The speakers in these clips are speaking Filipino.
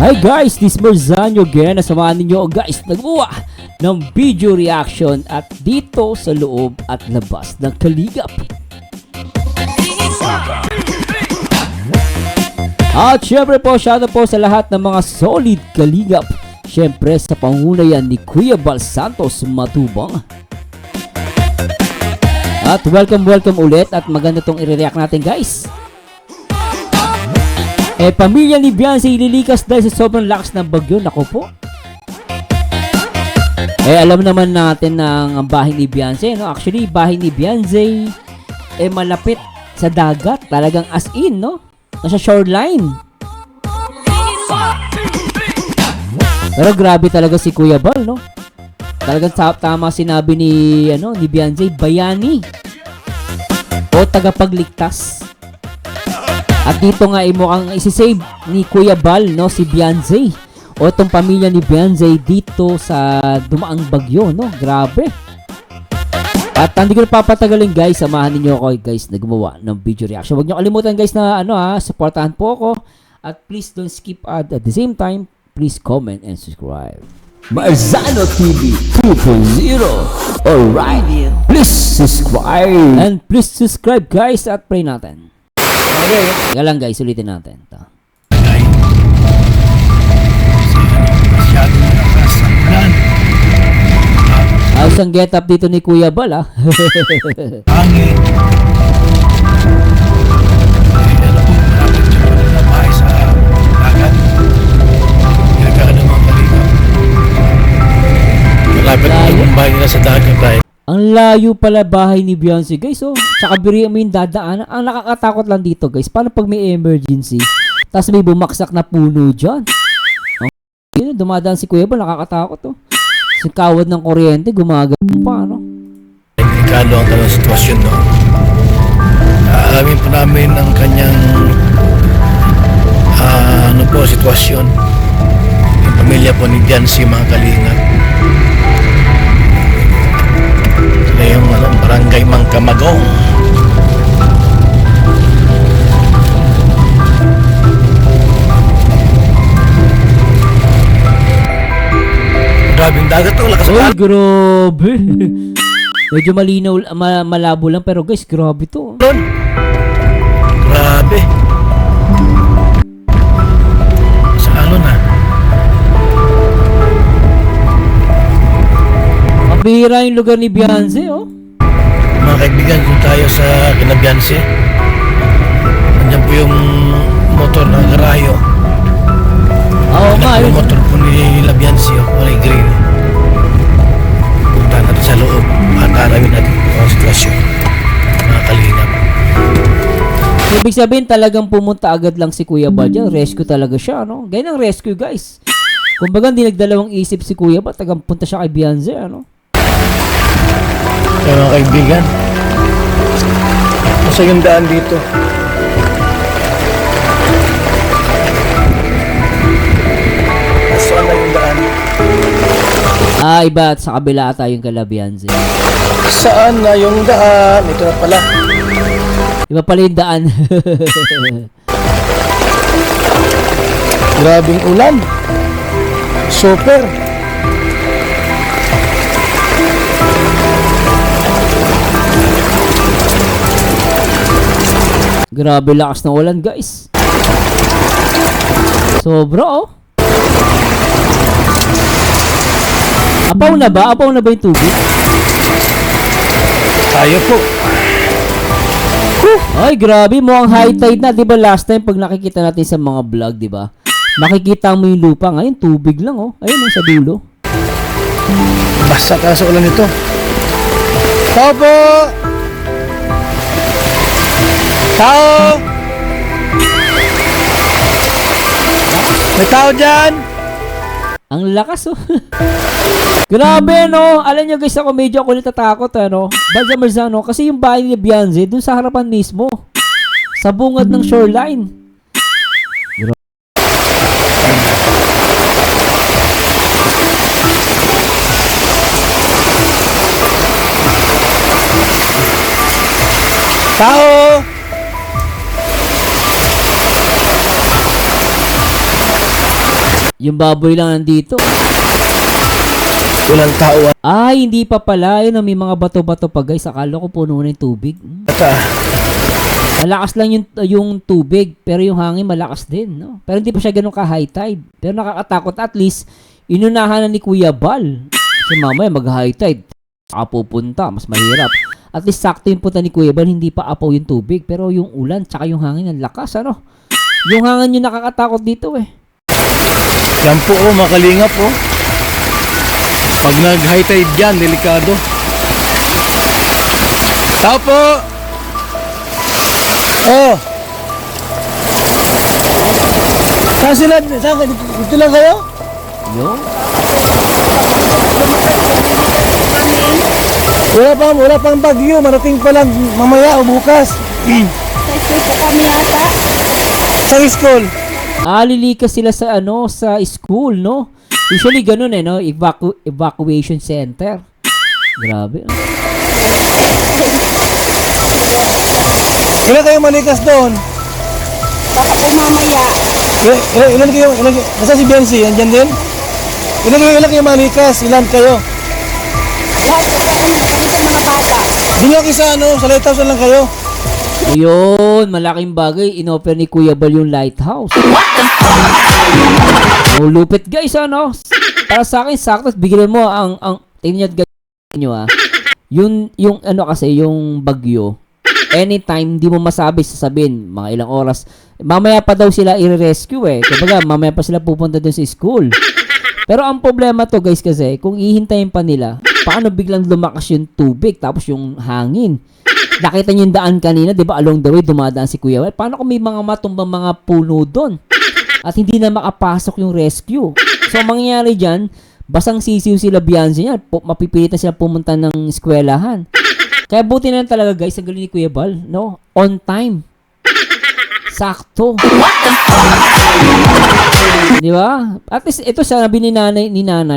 Hi guys, this is Marzano again. Nasamahan ninyo guys, nagbuwa ng video reaction at dito sa loob at labas ng Kalingap. At syempre po, shoutout po sa lahat ng mga solid Kalingap. Syempre sa pangunayan ni Kuya Bal Santos Matubang. At welcome ulit at maganda tong i-react natin guys. Pamilya ni Beyonce ililikas dahil sa sobrang lakas ng bagyo. Nako po. Alam naman natin na ang bahay ni Beyonce, no? Actually, bahay ni Beyonce malapit sa dagat. Talagang as in, no? Nasa shoreline. Pero grabe talaga si Kuya Bal, no? Talagang tama sinabi ni Beyonce, bayani o tagapagligtas. At dito nga mukhang isisave ni Kuya Bal, no, si Beyonce o itong pamilya ni Beyonce dito sa dumaang bagyo, no? Grabe. At hindi ko papatagalin guys, samahan niyo ako guys na gumawa ng video reaction. Huwag niyo kalimutan guys na supportahan po ako at please don't skip ad. At the same time, please comment and subscribe. Marzano TV 2.0. Alright, please subscribe. And please subscribe guys at pray natin. Okay. Teka lang guys, ulitin natin. Ito. Ayos ang get up dito ni Kuya Bal, ha? Pangit. Sa dagat. Nagkakaan ng mga Kalingap. Malapit ang bahay nila sa dagat tayo. Ang layo pala bahay ni Beyonce guys, oh. Tsaka biriyan mo yung dadaan. Ang nakakatakot lang dito guys, paano pag may emergency tapos may bumaksak na puno dyan? Dumadaan si Kuya Bal, nakakatakot, oh. Si kawad ng kuryente, gumagano pa, no? Delikado ang talagang sitwasyon, no? Alamin po namin ang kanyang sitwasyon. Yung pamilya po ni Beyonce, mga Kalingap. Yung barangay Mangkamagong. Grabing dagat to, lakas ang grabe. Medyo malinaw, malabo lang pero guys, grabe to. Grabe. Sa na. Mabihira yung lugar ni Beyonce, oh. Mga kaibigan, kung tayo sa kina Beyonce, nandiyan po yung motor na garayo. Oo nga, yung motor po ni Beyonce, kulay green. Punta natin sa loob at alamin natin ang sitwasyon, mga Kalingap. Ibig sabihin talagang pumunta agad lang si Kuya Bal dyan. Rescue talaga siya, no? Ganyan ang rescue, guys. Kumbaga, hindi nagdalawang isip si Kuya Bal. Tagang punta siya kay Beyonce, ano? Kaya mga kaibigan, nasa yung daan dito. Saan na yung daan? Iba at sa kabila ata yung kala Beyonce. Saan na yung daan? Ito na pala. Iba pala yung daan. Grabing ulan. Super. Grabe lakas ng ulan guys. Sobra, oh. Apaw na ba? Apaw na ba yung tubig? Tayo po. Ay, grabe. Mukhang high tide na. Diba last time pag nakikita natin sa mga vlog, diba? Makikita mo yung lupa. Ngayon, tubig lang, oh. Ayun, yung sa dulo. Basa ka sa ulan ito. Tao po! Tao! May tao dyan! Ang lakas, oh. Grabe, no? Alam nyo guys, ako medyo ako natatakot, ano? Banza Marzano, kasi yung bahay ni Beyonce, dun sa harapan mismo. Sa bungad ng shoreline. Tao! Yung baboy lang nandito. Walang tao Ay, hindi pa pala. Yun, may mga bato-bato pa guys. Akala ko puno na yung tubig. ata. Malakas lang yung tubig, pero yung hangin malakas din, no? Pero hindi pa siya ganun ka-high tide. Pero nakakatakot, at least, inunahan na ni Kuya Bal. Kasi mamaya mag-high tide. Pupunta, mas mahirap. At least sakto yung punta ni Kuya Bal, hindi pa apaw yung tubig. Pero yung ulan, tsaka yung hangin, ang lakas, ano? Yung hangin yung nakakatakot dito, eh. Yan po, makalingap, oh. Pag nag-high tide dyan, delikado. Tao po! Oh! Saan sila? Saan? Dito lang kayo? Yun. Wala pang bagyo. Marating pa lang mamaya o bukas. Sa school po kami ata. Sa school. Lilikas sila sa sa school, no? Usually ganun no, evacuation center. Grabe. Ilan kayo malikas doon? Baka po mamaya. Ilan kayo? Nasa si Biancy? Andyan din? Ilan kayo malikas? Ilan kayo? Lahat po kami dito mga bata. Doon lang sa sa lighthouse lang kayo. Ayun, malaking bagay. Inoper ni Kuya Bal yung lighthouse. Oh, lupit guys, ano? Para sa akin, sakto. Bigyan mo tingnan nyo yung kasi, yung bagyo. Anytime, di mo sasabihin, mga ilang oras. Mamaya pa daw sila i-rescue eh. Kumbaga, mamaya pa sila pupunta dun sa school. Pero ang problema to guys kasi, kung ihintayin pa nila, paano biglang lumakas yung tubig, tapos yung hangin? Nakita niyo yung daan kanina, di ba? Along the way, dumadaan si Kuya Bal. Paano kung may mga matumbang mga puno doon? At hindi na makapasok yung rescue. So, ang mangyayari dyan, basang sisiw sila Biancy niya. Mapipilitan sila pumunta ng eskwelahan. Kaya buti na lang talaga guys, ang galing ni Kuya Bal, no? On time. Sakto. Di ba? At least, ito sabi ni nanay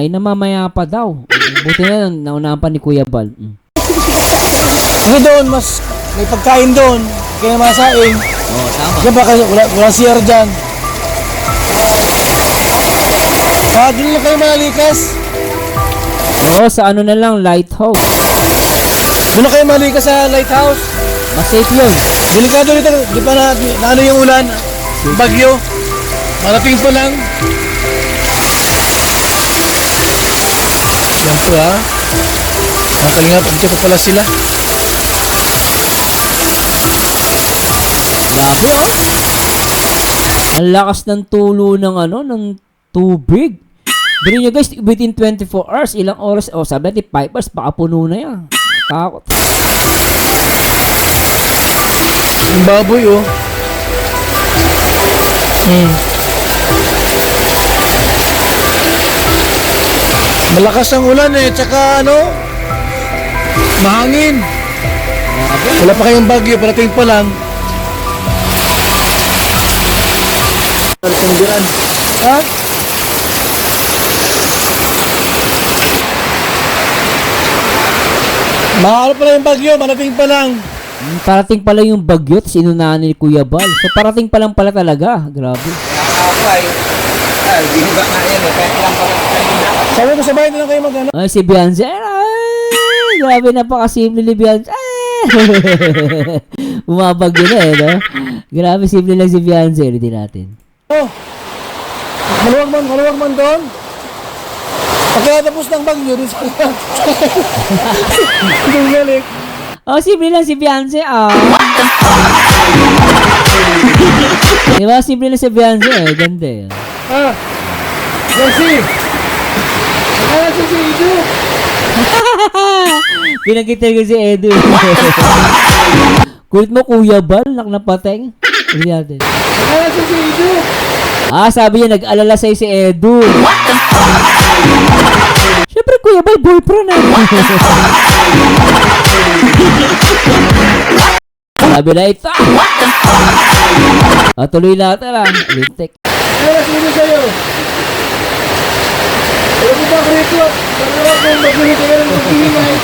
na mamaya pa daw. Buti na lang, naunahan pa ni Kuya Bal. Kasi doon, mas may pagkain doon. Kaya masaing. Oh, tama. Diyan baka wala CR dyan. Doon lang kayo malikas. Oo, sa na lang, lighthouse. Doon na kayo malikas sa lighthouse. Mas safe yun. Delikado dito. Di pa na ano yung ulan. Bagyo. Marating pa lang. Yan po ha. Makalingap. Dito pa pala sila. Grabe oh. Ang lakas ng tulo ng ng tubig. Bili nyo guys, within 24 hours, ilang oras, sabi natin 5 hours, baka puno na yan. Takot. Yung baboy oh. Malakas ang ulan eh, tsaka mahangin. Wala pa kayong bagyo, parating pa lang. Ha? Mahal pa lang yung bagyo, parating pa lang. Parating pala yung bagyo, tapos inunahan ni Kuya Bal. So parating pa lang pala talaga. Grabe. Sabi ko sa bahay na lang kayo mag-ano. Ay, si Biancy. Ay, grabe, napakasimple ni Biancy. Ay! Bumabagyo na no? Grabe, simple lang si Biancy. Ulitin natin. Oh, maluwag man doon. Pagkatapos ng bagyo, din sa doon balik. Oh, simple lang si Biancy. Diba, simple lang si Biancy. Ganda yun. Jesse! Akala siya si Edu. Pinagkita ko si Edu. Kulit mo, Kuya Bal, naknapateng. Ulitin natin. Akala siya si Edu. Sabi niya, nag-alala sa'yo si Edu. Siyempre, Kuya Bal, boyfriend na. Sabi na ito. Tuloy natin lang. Lintik. Akala siya Edu sa'yo. Alam mo ba, Krito? Pagkala ko, magbili ka ng mag-iingay.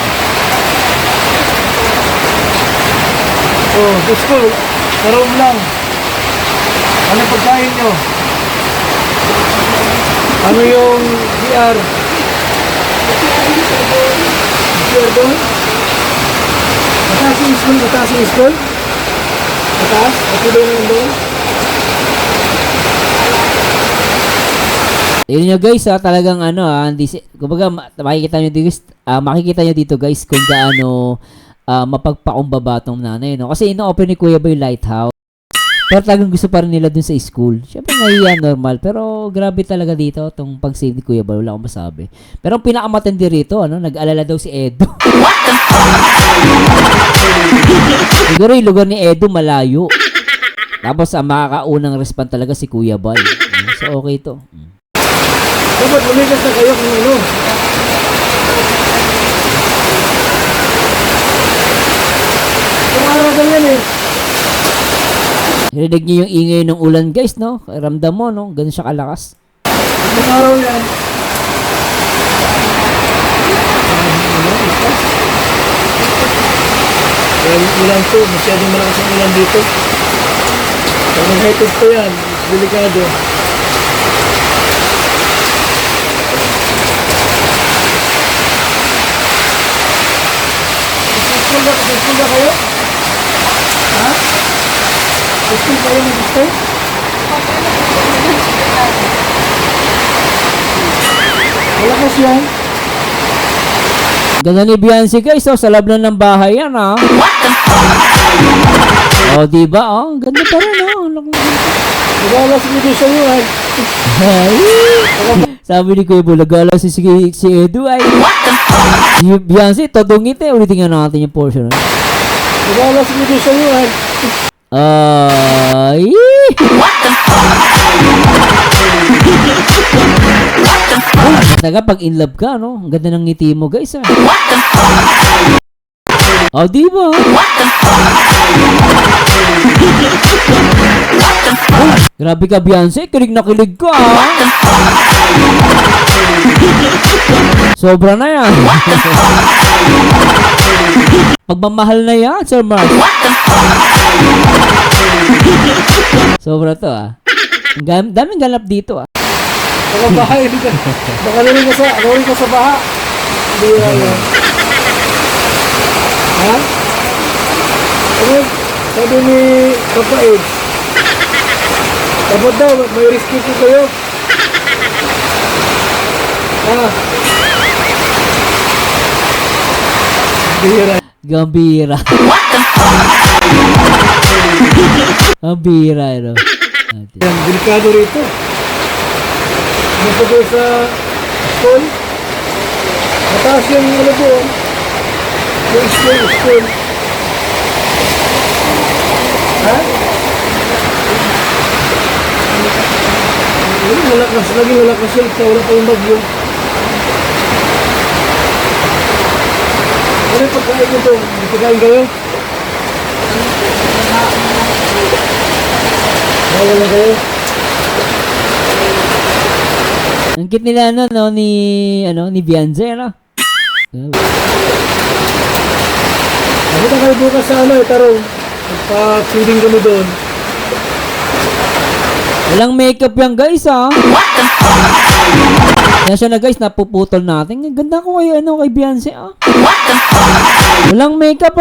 Sa school, sa room lang. Ano pagkain nyo? Ano yung VR? VR doon? Mataas yung school? Mataas yung school? Mataas? At ba yung doon? Yun nyo guys, talagang ano kumbaga makikita nyo dito, makikita nyo dito guys kung gaano mapagpakumbaba tong nanay, no? Kasi ino-open ni Kuya Boy Lighthouse. Pero talagang gusto pa rin nila dun sa school. Siyempre nahiya, normal. Pero grabe talaga dito tong pag-save ni Kuya Boy. Wala akong masabi. Pero ang pinakamatindi rito, nag-alala daw si Edo. Siguro yung lugar ni Edo malayo. Tapos ang makakaunang respond talaga si Kuya Boy. So okay to. Dapat lumigas na kayo kung ano. Kung araw na yan eh. Narinig niyo yung ingay ng ulan guys, no? Ramdam mo, no? Ganun siya kalakas. Kung araw yan. Dahil ulan to, masyadong malakas ang ulan dito. Pag nag-high pa yan, delikado. School ba kayo? Ha? School kayo mag-stay? Malakas yan. Ganda ni Beyonce guys, sa loob lang ng bahay yan, Oh, diba? Oh, ganda pa rin, Nagala si Edu sa iyo, ay. Sabi ni Kuya Boy, nagala si Edu, ay. Si Beyonce, todong ito, ulitin nga natin yung portion, Nagala si Edu sa iyo, ay. Ay! Talaga pag in love ka, no? Ang ganda ng ngiti mo, guys, Oh, di ba? Grabe ka, Beyonce. Kilig na kilig ka, Sobra na yan. Pagmamahal na yan, Sir Mark. Sobra to, Daming ganap dito, Baka bahay, baka narin ka sa baha. Hindi yan. Ha? Ano? Sabi ni Papa Ed. Dapat daw, may rescue kayo. Ha? Bihira. Gambira. Gambira, Yan, delikado rito. Nasa doon sa school. Mataas yung ano po. Yung school. Ha? Lagi malakas yun. Wala pa yung bagyo. Ano yung pagkain nito? May pagkain kayo? Bawal na kayo? Ang cute nila ni Beyonce, Nakita kayo bukas sa tarong. Magpa-feeding kami doon. Walang makeup yan, guys, Yan siya na, guys, napuputol natin. Ang ganda ko kay Beyonce, Walang makeup,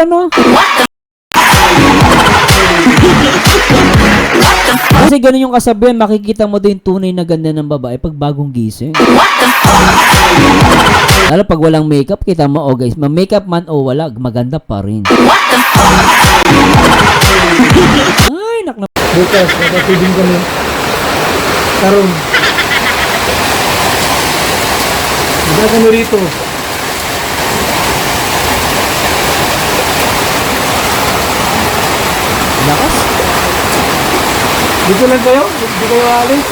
Kasi ganun yung kasabihan, makikita mo din tunay na ganda ng babae pag bagong gising. Lalo pag walang makeup, kita mo, guys, ma-makeup man o wala, maganda pa rin. Ay, Bukas, magpa-feeding kami. Tarong. Hindi kami rito. lakas. Dito lang kayo? Dito kayo alis?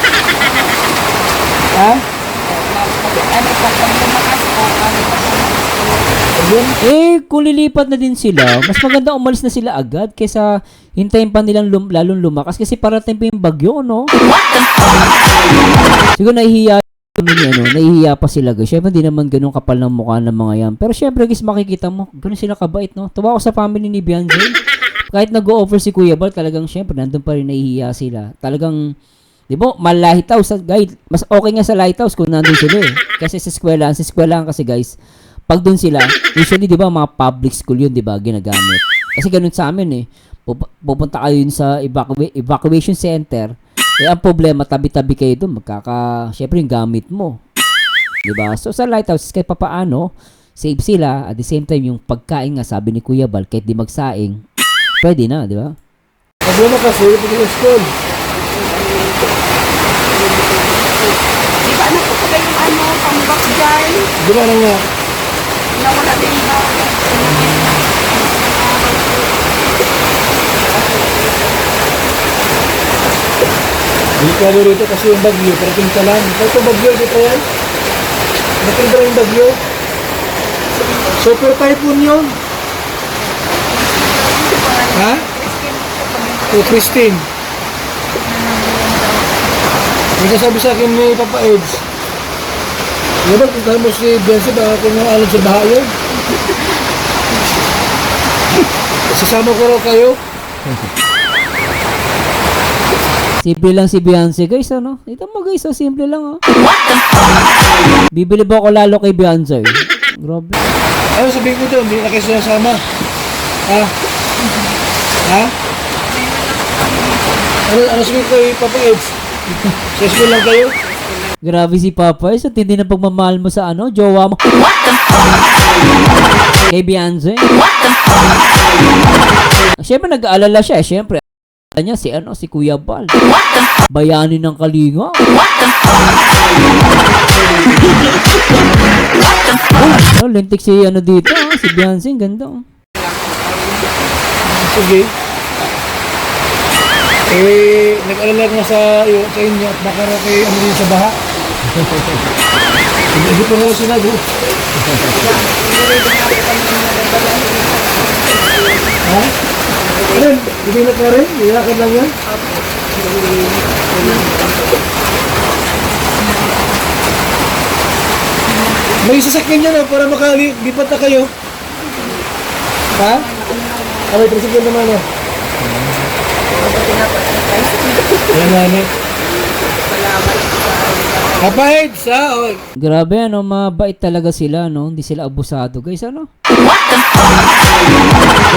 Ha? Kung lilipat na din sila, mas maganda umalis na sila agad kaysa hintayin pa nilang lalong lumakas kasi parating pa yung bagyo, no? Siguro nahihiya nahihiya pa sila, guys. Syempre, hindi naman ganun kapal ng mukha ng mga yan. Pero syempre, guys, makikita mo, ganun sila kabait, no? Tuwa ako sa family ni Beyonce. Kahit nag-o-offer si Kuya Bal, talagang syempre, nandun pa rin nahihiya sila. Talagang Di ba? Lighthouse, guys. Mas okay nga sa lighthouse kung nandun sila eh. Kasi sa eskwelahan kasi guys, pag doon sila, usually di ba mga public school yun, di ba, ginagamit. Kasi ganun sa amin eh. Pupunta kayo yun sa evacuation center. Eh, ang problema, tabi-tabi kayo doon. Syempre yung gamit mo. Di ba? So sa lighthouse, kahit papaano, save sila. At the same time, yung pagkain nga, sabi ni Kuya Bal, kahit di magsaing, pwede na, di ba? Problema kasi, pag yung school. Di ba na po ba yung pambak dyan? Di ba na nga? Nawala din ba? Hindi ka rito kasi yung bagyo, parating ka lang. Ito bagyo, di pa yan? Natin ba yung bagyo? Super typhoon yun. Ha? O Christine. May kasabi sa akin ni Papa Eds. Diba kung tayo mo si Benzi, baka kung alam sa baha yun. Sasama ko raw kayo. Simple lang si Beyonce, guys, ano? Ito mo, guys, simple lang, oh. Bibili ba ako lalo kay Beyonce? Grabe. Ano sabihin ko doon, hindi na kayo sinasama. Ha? Ha? Ano sabihin ko kay Papa Eds? Sa school lang kayo? Grabe si Papa, sa tindi na pagmamahal mo sa jowa mo. Kay Beyonce. Siyempre, nag-aalala siya, siyempre. Niya si Kuya Bal. Bayani ng Kalinga. Lintik si dito, si Beyonce, ganda. Sige. Nag-alala nga sa inyo at baka raw kay din sa baha. Hindi pa nga sinabi. Ha? Ano? Hindi na ka rin? Ilakad lang yan? May sasakyan niya na para makalipat na kayo. Ha? May tricycle naman na. Ayan na, ano? Kapahid sa... Grabe, mabait talaga sila, no? Hindi sila abusado, guys, ano?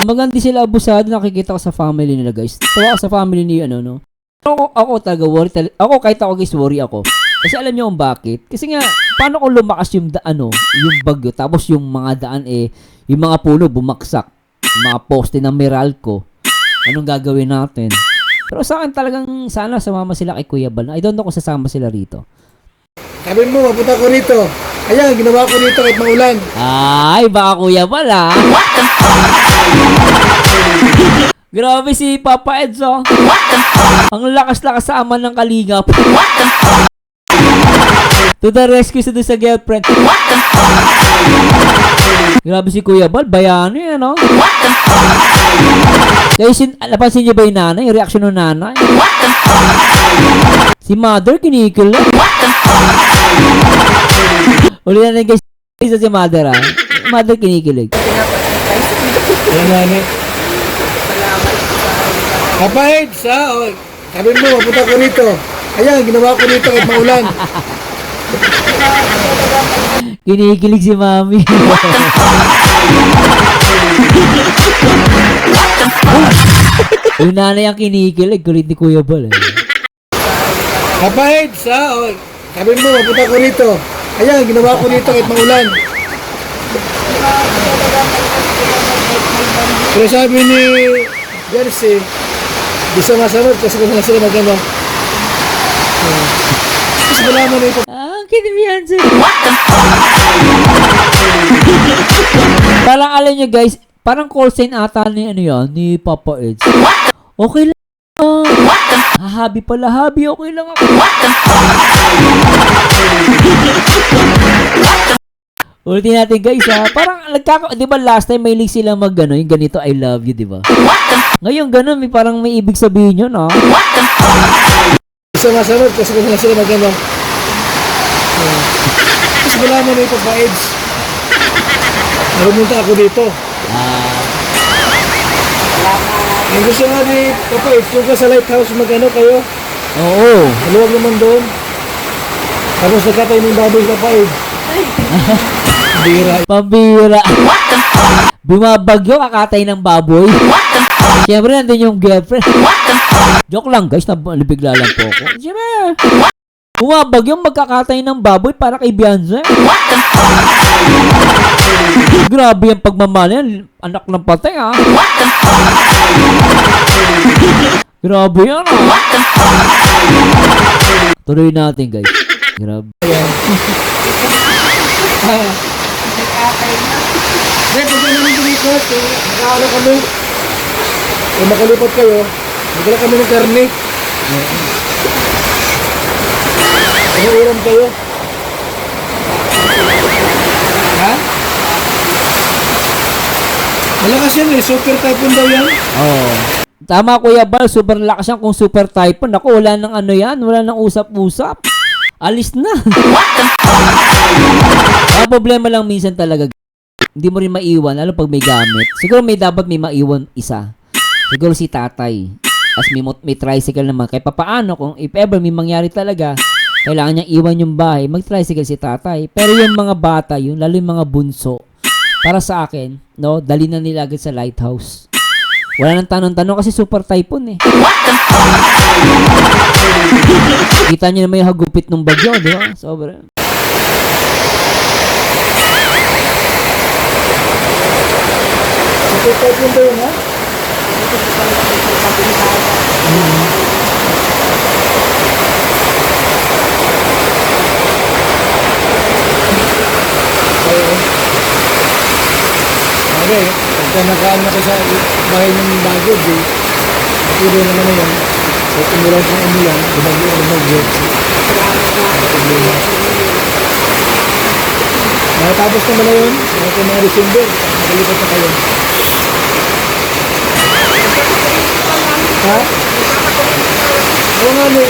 Kumbaga, hindi sila abusado, nakikita ko sa family nila, guys. Tawa ko sa family ni, no? Ako talaga, worry talaga. Ako, kahit ako, guys, worry ako. Kasi alam niyo kung bakit? Kasi nga, paano kung lumakas yung yung bagyo, tapos yung mga daan, yung mga puno, bumaksak. Yung mga poste ng Meralco. Anong gagawin natin? Pero sa akin talagang, sana sumama sila kay Kuya Bal. I don't know kung sasama sila rito. Sabi mo, mapunta ko rito. Ayan, ginawa ko rito kahit maulan. Ay, baka Kuya Bal, ha? Grabe si Papa Eds, oh. Ang lakas-lakas sa ama ng Kalingap. To the rescue sa girlfriend. Grabe si Kuya Bal, bayani, ano? Kaya napansin niyo ba yung nanay? Yung reaction ng nanay? Si mother, kinikil lang. Uli na guys, si mother, ha? Mother, kinikilig. Ayan na, ano? Kapahid sa... Sabi mo, mapunta ko rito. Ayan, ginawa ko rito kahit maulan. Kinikilig si mami. Yung nanay ang kinikilig, kulit ni Kuya Bal, eh. Kapahid sa... Sabi mo, mapunta ko rito. Ayan, ginawa ko rito kahit maulan. Pero sabi ni Jersey, di sa masamad kasi kung sila magano. Kasi wala mo na ito. Kinibiyansi. Parang alam nyo guys, parang call sign ata ni Papa Eds. Okay lang. Habi pala, okay lang ako. Ulitin natin guys, ha. Parang di ba last time may link sila yung ganito, I love you, di ba? Ngayon ganun, parang may ibig sabihin yun, ha. Isa masamad kasi kung sila magano. Kasi wala mo na ito pa Eds. Narumunta ako dito. Ang gusto nga ni Papa Eds, yung ka sa lighthouse magano kayo. Oo. Maluwag naman doon. Tapos nagkatay ng baboy sa paid. Bira. Pambira. Bumabagyo, kakatay ng baboy. Siyempre, nandun yung girlfriend. Joke lang, guys. Nabigla lang po ako. Siyempre, bumabagyo, magkakatay ng baboy para kay Beyonce. Grabe yung pagmamahal yan. Anak ng patay, ha? Grabe yan, ha? Tuloy natin, guys. Grabe. Hindi, pag namin dinikas, nakaano kami. Kung makalipat kayo, magkala kami ng karne. Ano ulam kayo? Ha? Malakas yan eh, super typhoon daw yan. Oo. Tama, Kuya Bal. Super lakas yan kung super typhoon. Ako, wala nang ano yan. Wala nang usap-usap. Alis na. Ang problema lang minsan talaga, hindi mo rin maiwan, lalo pag may gamit. Siguro dapat may maiwan isa. Siguro si tatay. As may tricycle naman. Kahit papaano, kung if ever may mangyari talaga, kailangan niyang iwan yung bahay, mag-tricycle si tatay. Pero yung mga bata, yun, lalo yung mga bunso, para sa akin, no, dali na nila agad sa lighthouse. Wala nang tanong-tanong kasi super typhoon eh. Kita niyo naman yung hagupit ng bagyo, di ba? Sobra. Super typhoon daw yun, ha? Okay, pagka nakaan na kayo sa bahay ng baggage, eh, patuloy naman na yan. So, umulan kung umulan, bumagyo. Nakatapos naman na yun, sa mga December, nakalipat na kayo. Ha? Oo nga, no.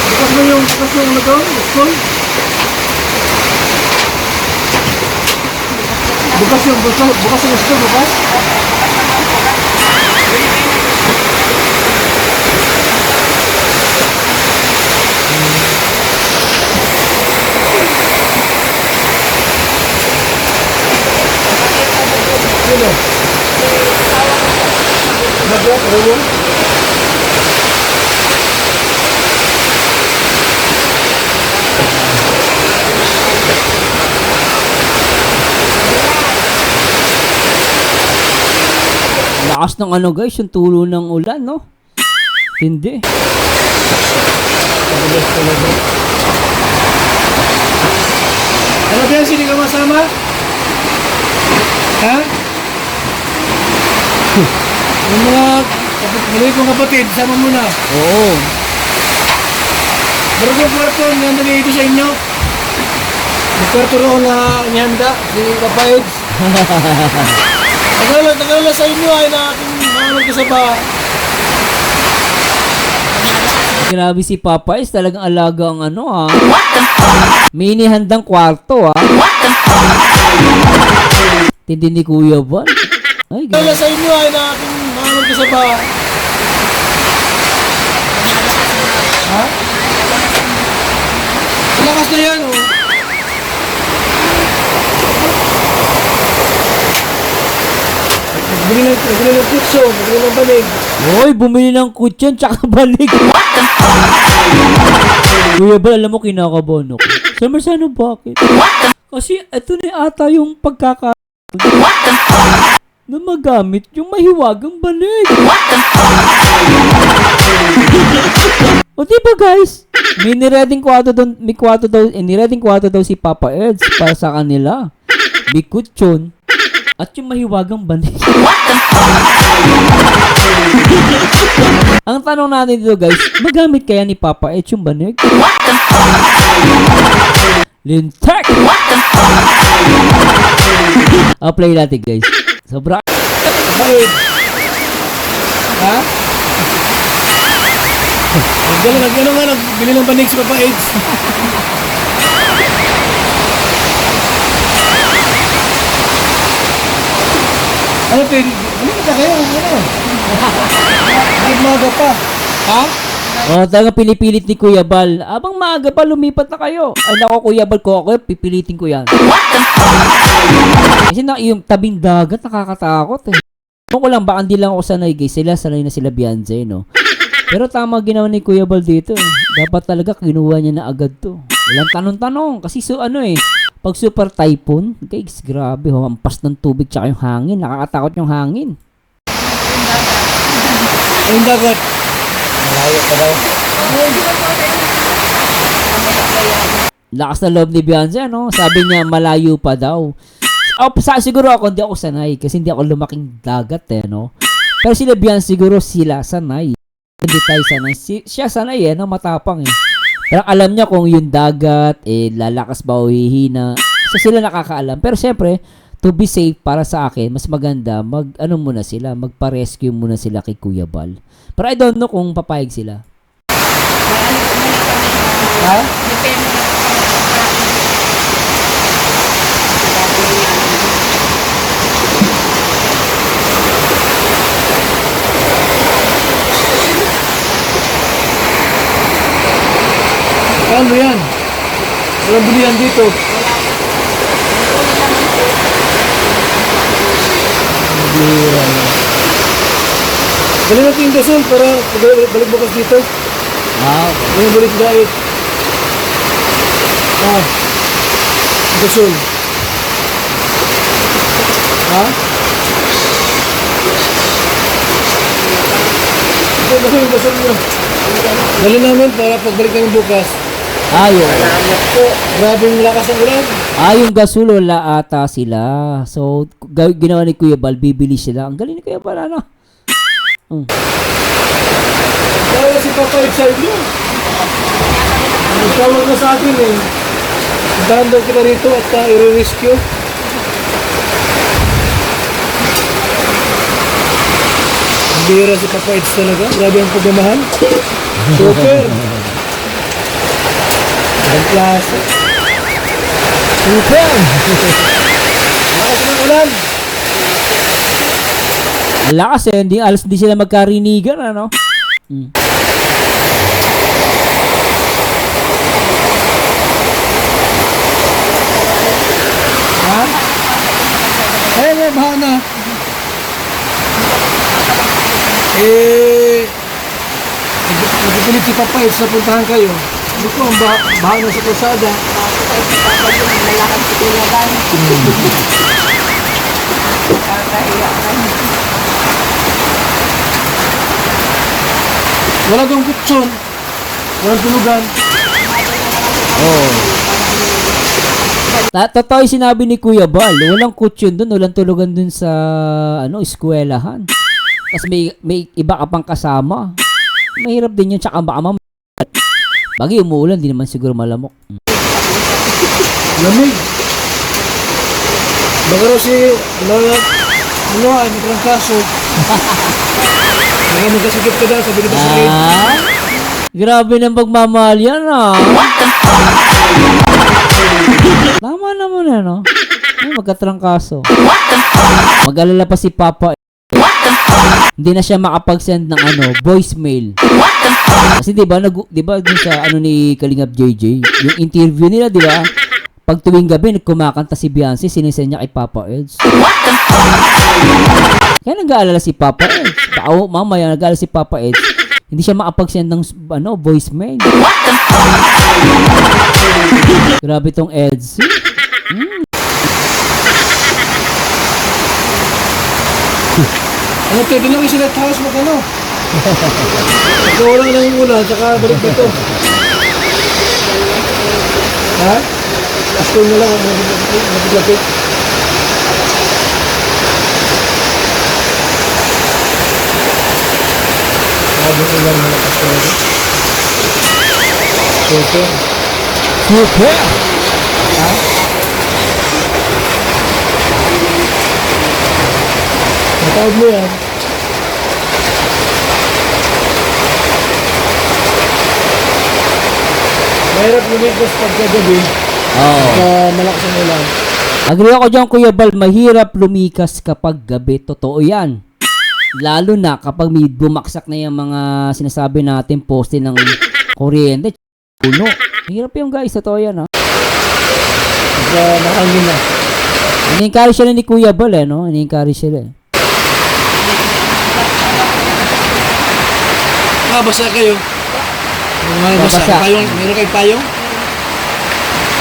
Bukas mo yung ano to? School? Bukas yung school, bukas? Sino? Naglat, Rayon? Lakas ng ano guys, yung tulo ng ulan, no? Hindi. Pagkakas talaga. Ano ba yan? Sino ka masama? Ha? Yung mga maliit kong kapatid, sama mo na. Oo. Meron yung kwarto na nandito sa inyo. Yung kwarto roon na inihanda, si Kapayds. Tagal na sa inyo ay na aking mahalag ka sa bahay. Grabe si Papa is talagang alaga ang ano ah. May inihandang kwarto ah. Tindi ni Kuya Bal. Ay, Tagal na sa inyo ay na aking mahalag ka sa bahay. Ha? Lakas na yan, oh. Nagbili ng kutso, nagbili ng banig. Hoy, bumili ng kutsyon tsaka balik. Kuya Bal, alam mo kinakabahan ako. Summer, bakit? Kasi ito na ata yung na magamit yung mahiwagang banig. O diba guys? May nireding kwarto doon, nireding kwarto daw si Papa Eds para sa kanila. May kutsyon at yung mahiwagang banig. Ang tanong natin dito guys, magamit kaya ni Papa Eds yung banig? Lintek! Play natin guys. Sobra. Banig. Ha? Nagano nga, nagbili ng banig si Papa Eds. Ano, ano kita kayo? Ano? Nagmaga pa. Ha? Oh, talaga pinipilit ni Kuya Bal. Abang maaga pa, lumipat na kayo. Ay nako, Kuya Bal, ko ako, pipilitin ko yan. Kasi yung tabing dagat, nakakatakot eh. Ewan ko lang, baka hindi lang ako sanay guys. Sanay na sila Beyonce, no? Pero tama ginawa ni Kuya Bal dito. Dapat talaga kinuha niya na agad to. Walang tanong-tanong. Kasi pag super typhoon, guys, grabe ho. Ampas ng tubig tsaka yung hangin. Nakakatakot yung hangin. Ayun dagat. Malayo pa daw. Lakas na loob ni Beyonce, ano? Sabi niya, malayo pa daw. Siguro ako, hindi ako sanay. Kasi hindi ako lumaking dagat, eh, no? Pero sila Beyonce, siguro sila sanay. Hindi tayo sanay. Siya sanay, eh, no? Matapang, eh. Pero alam niya kung yung dagat, eh, lalakas ba o hihina. So, sila nakakaalam. Pero syempre, to be safe para sa akin, mas maganda, magpa-rescue muna sila kay Kuya Bal. Pero I don't know kung papayag sila. Ha? Ano yan? Walang bilihan dito. Bira na. Dali natin yung gasol para balik bukas dito. Wow. Yung balik dait. Gasol. Ha? Ito yung gasol nyo. Dali namin para pagbalik namin bukas. Ayun. Salamat po. Grabe yung lakas ng ulan. Yung gasulo la ata sila. So, ginawa ni Kuya Bal, bibili sila. Ang galing ni Kuya Bal, ano? Kaya si Papa excited yun. Nagtawag na sa akin eh. Dahan daw kita rito at i-rescue. Ang bihira si Papa Eds talaga. Grabe ang pagmamahal. Super. Ang klase. Super! Lakas ng ulan. Ang lakas eh, hindi sila magkarinigan, ano? Ha? Hey, baha na. Nagpipilit si Papa Eds na puntahan kayo. Hindi ko, ang baha na sa kalsada. Malakad si Kuya Bal. Kakahiyakan. Wala kang kutson. Walang tulugan. Oh. Totoo yung sinabi ni Kuya Bal, walang kutsyon dun, walang tulugan dun sa, eskwelahan. Kasi may iba ka pang kasama. Mahirap din yun, tsaka baka bagay umuulan, di naman siguro malamok. Lamig. Baka raw si may parang kaso. Baka magkasikip ka daw, sabi ni Basakit. Grabe ng pagmamahal yan, Tama naman ano. Magkatrangkaso. Mag-alala pa si Papa. Hindi na siya makapag-send ng voicemail. Kasi 'di ba dun sa ni Kalingap JJ, yung interview nila, 'di ba? Pag tuwing gabi nagkumakanta si Beyonce, sinisend niya kay Papa Eds. Kaya nag-aalala si Papa Eds. Mamaya nag-aalala si Papa Eds. Hindi siya makapag-send ng voicemail. Grabe tong Eds. Pwede lang yung select house mo Pagka wala na yung ulan, saka balik dito. Ha? Pasto nyo lang, mabiglapit. Sabi ko lang mga pasto nyo. Super. Super! Ha? Matawag mo yan. Mahirap lumigos pagkagabi. Malakas ang ulan. Agree ako dyan, Kuya Bal. Mahirap lumikas kapag gabi. Totoo yan. Lalo na kapag may bumaksak na yung mga sinasabi natin poste ng kuryente, puno. Hirap yung guys, totoo yan ha. Nakangin na. Ini-encourage sila ni Kuya Bal no? Ini-encourage sila Basa kayo. Basa. Basa. Payong, meron kayong payong?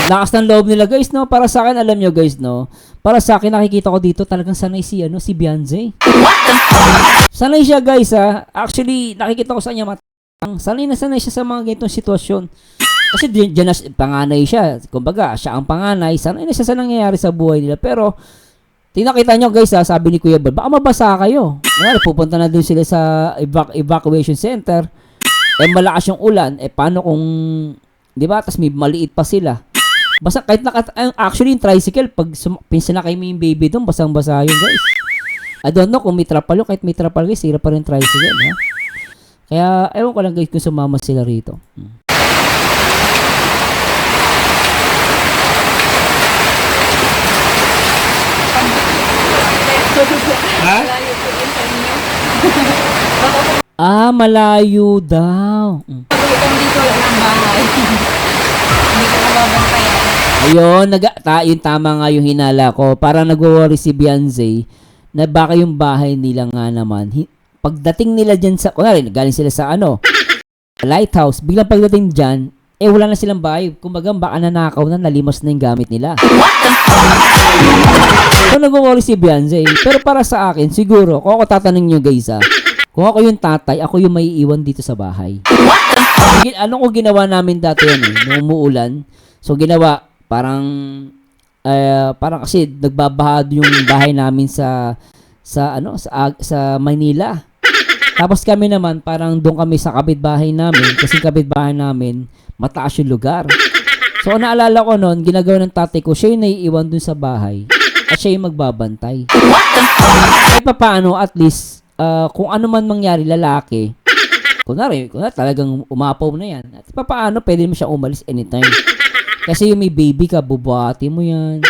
Lakas ng loob nila guys, no? Para sa akin, alam nyo guys, no? Para sa akin, nakikita ko dito talagang sanay si Beyonce. Sanay siya guys, ha? Actually, nakikita ko sa kanya sanay na sanay siya sa mga ganitong sitwasyon. Kasi dyan na panganay siya. Kumbaga, siya ang panganay. Sanay na siya sa nangyayari sa buhay nila. Pero, tinakita nyo guys, ha? Sabi ni Kuya Bal, baka mabasa kayo. Ngayon, pupunta na din sila sa evacuation center. Malakas yung ulan. Paano kung, di ba? Tapos may maliit pa sila. Basta kahit actually yung tricycle, pag pinsinakay mo yung baby doon, basang-basa yun guys. I don't know kung may trapal yun. Kahit may trapal guys, sira pa rin tricycle. Ha? Kaya, ewan ko lang guys kung sumama sila rito. Ha? Malayo po yun sa inyo. Malayo daw. Pag-uwitan dito, wala ng bahay. Hindi ko nababantayan. Ayun, yung tama nga yung hinala ko. Parang nag-worry si Beyonce na baka yung bahay nila nga naman. Pagdating nila dyan sa, kunwari, galing sila sa lighthouse, biglang pagdating dyan, wala na silang bahay. Kumbaga, baka nanakaw na, nalimos na yung gamit nila. So, nag-worry si Beyonce. Pero para sa akin, siguro, kung ako tatanungin nyo guys kung ako yung tatay, ako yung may iwan dito sa bahay. Ano ko ginawa namin dati yan nung umuulan. So, ginawa, parang kasi nagbabaha yung bahay namin sa Manila. Tapos kami naman, parang doon kami sa kapitbahay namin, kasi kapitbahay namin, mataas yung lugar. So, naalala ko noon, ginagawa ng tatay ko, siya yung naiiwan dun sa bahay, at siya yung magbabantay. Kahit pa paano, at least, kung ano man mangyari, lalaki, kunwari talagang umapaw na yan, at pa paano, pwede mo siya umalis anytime. Kasi yung may baby ka, bubuhati mo yan,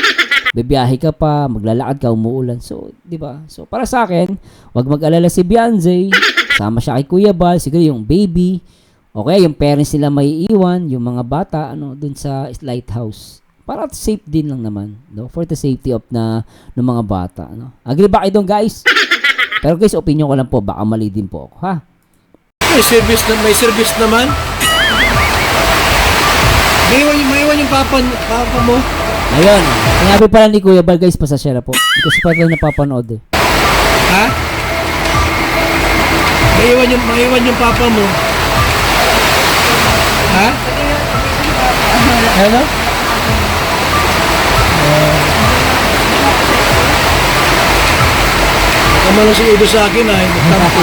bibiyahe ka pa, maglalakad ka, umuulan. So, di ba? So, para sa akin, wag mag-alala si Beyonce, sama siya kay Kuya Bal, siguro yung baby, okay, yung parents nila may iwan, yung mga bata, dun sa lighthouse. Para safe din lang naman, no? For the safety of ng mga bata, no? Agree ba kayo doon, guys? Pero guys, opinion ko lang po, baka mali din po ako, ha? May service naman. May iwan yung papa mo. Ayun, sinabi pala ni Kuya Bal, guys, pasasya na po. Hindi kasi pa rin napapanood Ha? May iwan yung papa mo. Ha? Ano? Kamalo si Udo sa akin ay nagtampo.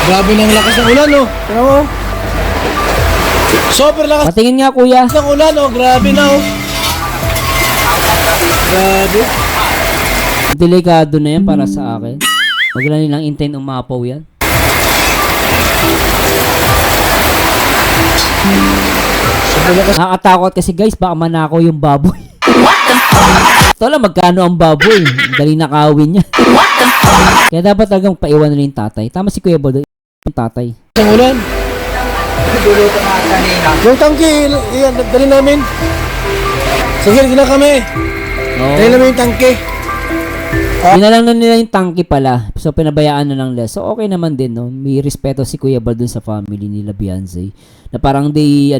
Grabe ng lakas ng ulan, oh. Tingnan mo. Super lakas Patingin nga, Kuya. ng ulan, oh. Grabe na, oh. Grabe. Delikado na yan para sa akin. Huwag lang nilang intent umapaw yan. Super lakas. Nakakatakot kasi guys, baka manakaw yung baboy. Ito lang, magkano ang baboy? Dali nakawin niya. Kaya dapat talagang paiwan nila yung tatay. Tama si Kuya Bodo, yung tatay. Ang ulan. Yung tangke, yan, dali namin. Sige, hindi na kami. No. Dali namin yung tangke. Pinalang na nila yung tangke pala. So, pinabayaan na lang nila. So, okay naman din, no? May respeto si Kuya Bal dun sa family nila Beyonce. Na parang he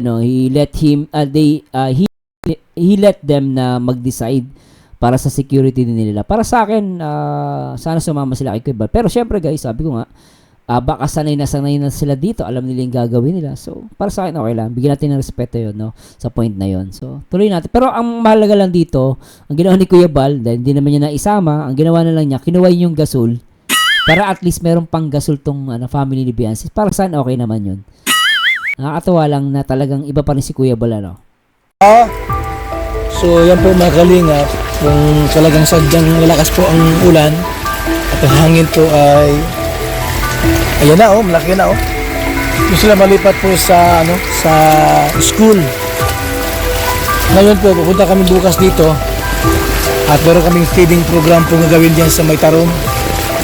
let them na mag-decide para sa security din nila. Para sa akin, sana sumama sila kay Kuya Bal. Pero syempre guys, sabi ko nga, baka sanay na sila dito. Alam nila yung gagawin nila. So, para sa akin, okay lang. Bigyan natin ng respeto yun, no? Sa point na yun. So, tuloy natin. Pero ang mahalaga lang dito, ang ginawa ni Kuya Bal, dahil hindi naman niya naisama, ang ginawa na lang niya, kinuha yung gasol para at least meron pang gasol tong family ni Beyonce. Para saan, okay naman yun. Nakakatawa lang na talagang iba pa rin si Kuya Bal, no? So, yan po mga kalingap. Kung talagang sadyang malakas po ang ulan at ang hangin po ay ayan na, oh, malaki na, oh. Gusto sila malipat po sa school. Ngayon po, pupunta kami bukas dito At meron kaming feeding program po gagawin dyan sa May Tarong.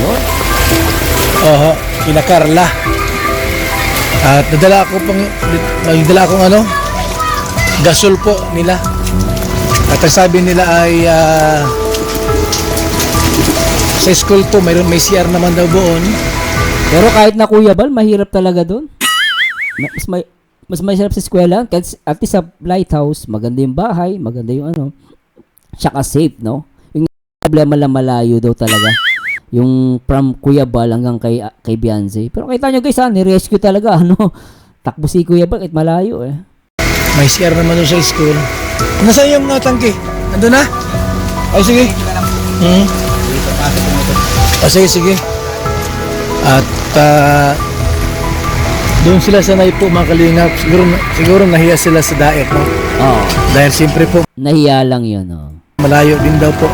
Yun. Oho, kina Carla. At nadala akong gasol po nila. At ang sabi nila ay sa school po may CR naman daw doon. Pero kahit na Kuya Bal, mahirap talaga doon. Mas mahirap sa eskwela. Kasi at least sa lighthouse, maganda yung bahay, maganda yung tsaka safe, no? Yung problema lang malayo daw talaga. Yung from Kuya Bal hanggang kay Beyonce. Pero kita nyo guys, ni-rescue talaga, takbo si Kuya Bal kahit malayo eh. May CR naman doon sa school. Nasaan yung tangke? Nandun na? Ay, sige. Sige. At doon sila sanay po mga kalingap. Siguro nahiya sila sa daet, no? Oo. Dahil siyempre po, Nahiya lang yun, oh. malayo din daw po.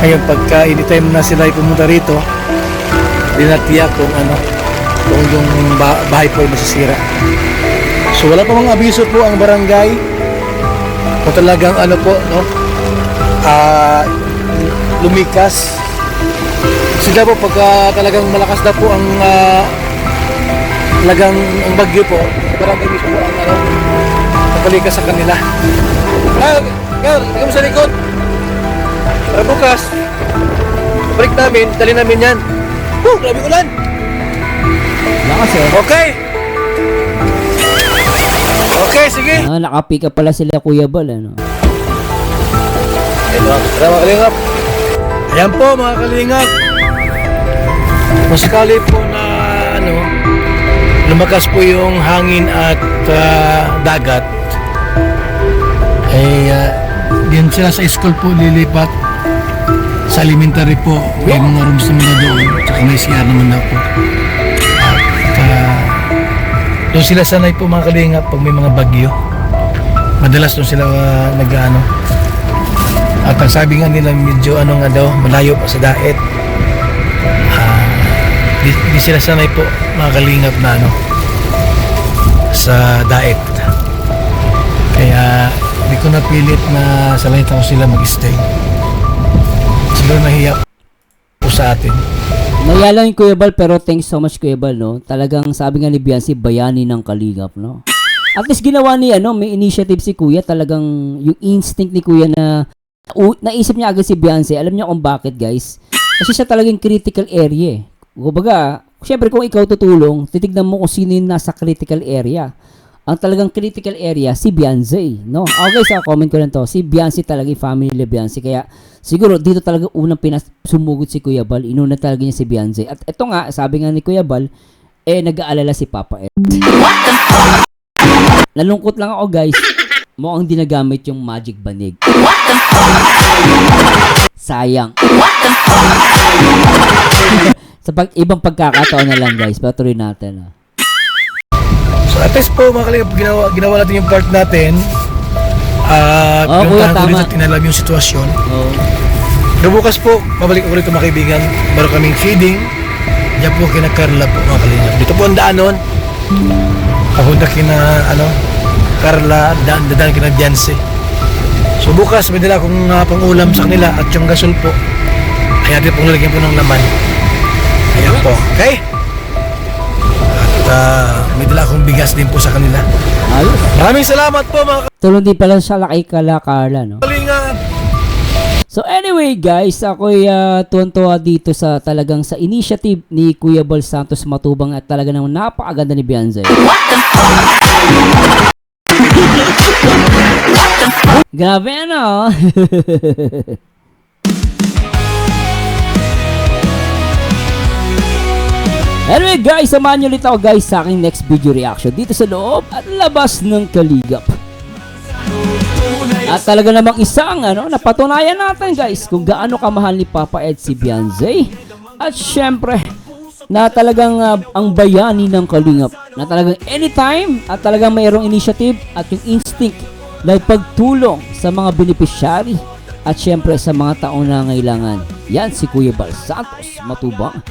Ngayon, pagka anytime na sila ay pumunta rito, di natiyak kung yung bahay po ay masisira. So wala pa mga abiso po ang barangay. Kung talagang lumikas. Sila po pagka talagang malakas na po ang talagang ang bagyo po, barangay mismo po ang napalikas sa kanila. Ikaw sa likod. Para bukas, balik namin, dali namin yan. Grabe ulan. Lakas eh. Okay, sige. Naka-pick up pala sila Kuya Bal, Ito, tara mga kalingap. Ayan po mga kalingap. Kung sakali po na lumakas po yung hangin at dagat, ay diyan sila sa school po lilipat. Sa elementary po, may mga rooms naman na doon, tsaka may CR naman na po. At doon sila sanay po mga kalingap pag may mga bagyo. Madalas doon sila nag-ano. At ang sabi nga nila medyo malayo pa sa daet. Di sila sanay po mga kalingap na sa daet. Kaya di ko napilit na sa lighthouse sila mag-stay. Siguro nahiya po sa atin. Nahiya lang yung Kuya Bal, pero thanks so much Kuya Bal, no? Talagang sabi nga ni Beyonce, bayani ng kalingap, no? At least ginawa ni, may initiative si Kuya, talagang yung instinct ni Kuya na naisip niya agad si Beyonce. Alam niyo kung bakit, guys? Kasi siya talagang critical area, eh. Kumbaga, syempre kung ikaw tutulong, titignan mo kung sino yung nasa critical area. Ang talagang critical area, si Beyonce, no? Okay, sa comment ko lang to, si Beyonce talaga yung family ni Beyonce, kaya siguro dito talaga unang sumugod si Kuya Bal, inuna talaga niya si Beyonce. At ito nga, sabi nga ni Kuya Bal, nag-aalala si Papa Ed. Nalungkot lang ako guys, mukhang dinagamit yung magic banig. Sayang. Sa ibang pagkakataon na lang guys, patuloy natin. So at least po mga kalingap, ginawa natin yung part natin. Kuya, Pinuntahan ko rin tama. at tinalam yung sitwasyon. Oh. Pero bukas po, pabalik ko rito mga kaibigan. Meron kaming feeding. Diyan po kina Carla po mga kalingap. Dito po ang daan nun. Papunta kina Carla, daan kina Beyonce. So bukas may dala akong pang-ulam sa kanila at yung gasol po. Kaya din pong lalagyan po ng laman. Ayan po. Okay? At may dala akong bigas din po sa kanila. Ayos. Maraming salamat po mga Tulong din pala siya kay Carla, no? kalingap. So anyway guys, ako'y tuwan-tuwa dito sa talagang sa initiative ni Kuya Bal Santos Matubang at talaga naman napakaganda ni Beyonce. Grabe ano? Anyway guys, samahan nyo ulit ako guys sa aking next video reaction dito sa loob at labas ng Kaligap. At talaga namang isang napatunayan natin guys kung gaano kamahal ni Papa Ed si Beyonce. At syempre, na talagang ang bayani ng Kalingap. Na talagang anytime at talagang mayroong initiative at yung instinct na pagtulong sa mga beneficiary at syempre sa mga taong nangailangan. Yan si Kuya Bal Santos Matubang.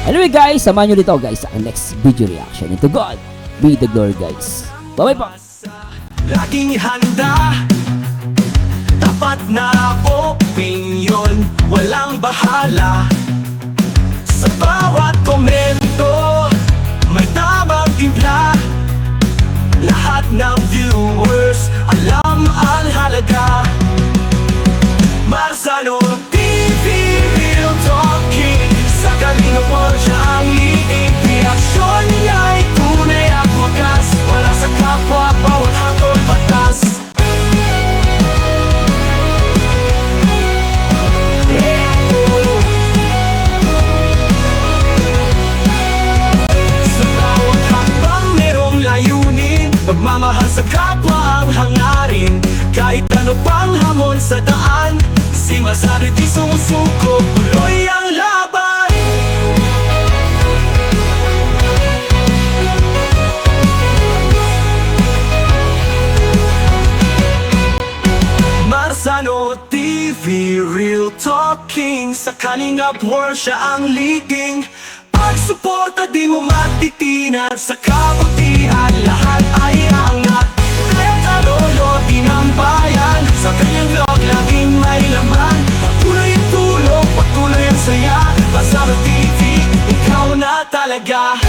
Anyway guys, samahan nyo dito guys sa next video reaction. And to God be the glory guys. Bye bye po. Laging handa tapat na opinyon, walang bahala. Sa bawat komento, may tamang timpla. Lahat ng viewers, alam ang halaga. Marzano TV, real talking. Sa Kalinga po siya ang liig. Reaksyon niya'y tunay at wagas. Wala sa kapwa, bawat hatol batas. Sa bawat hakbang merong layunin, pagmamahal sa kapwa ang hangarin. Kahit ano pang hamon sa daan, si Marzano di sumusuko, tuloy ang laban. Marzano TV, real talking. Sa Kalingap World siya ang leading. Pagsuporta di mo matitinan. Sa kabutihan lahat ay angat. Kaya Karolo di ng bayan. Sa kanyang vlog laging may laman. Patuloy ang tulong, patuloy ang saya. Marzano TV, ikaw na talaga.